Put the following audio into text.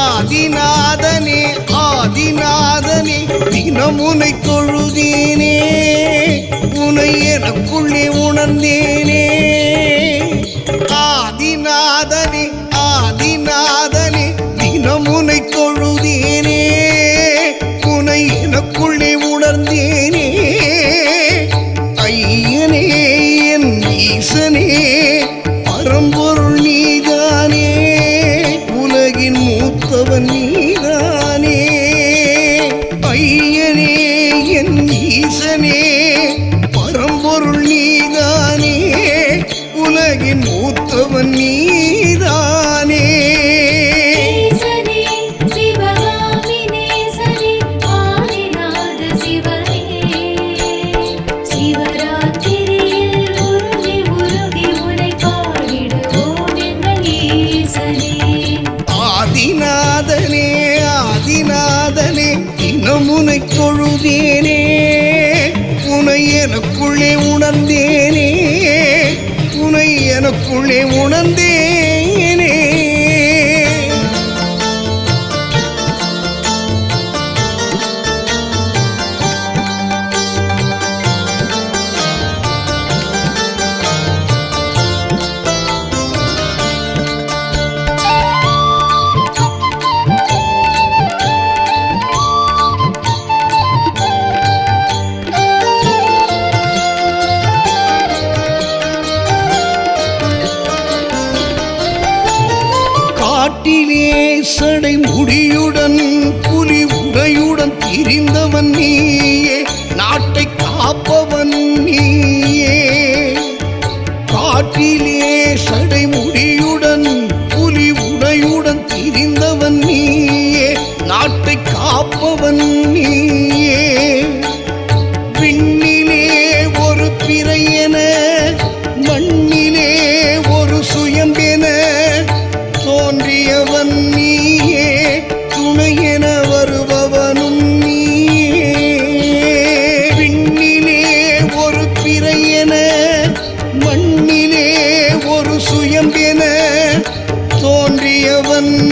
ஆதிநாதனே ஆதிநாதனே தினமுனை தொழுதேனே உனை எனக்குள்ளே உணர்ந்தேனே. ஆதிநாதனே ஆதிநாதனே தினமுனை தொழுதேனே உனை எனக்குள்ளே உணர்ந்தேனே. ஐயனே என் ஈசனே பரம்பொருள் நீதானே உலகின் மூத்தவன் நீதானே. ஐயனே என் ஈசனே பரம்பொருள் நீதானே உலகின் மூத்தவன் நீதானே. ஆதிநாதனே ஆதிநாதனே தினமுனை தொழுதேனே உனை எனக்குள்ளே உணர்ந்தேனே உனை எனக்குள்ளே உணர்ந்தேனே. காட்டிலே சடை முடியுடன் புலி உடையுடன் திரிந்தவன் நீயே நாட்டை காப்பவன் நீயே. காட்டிலே சடை முடி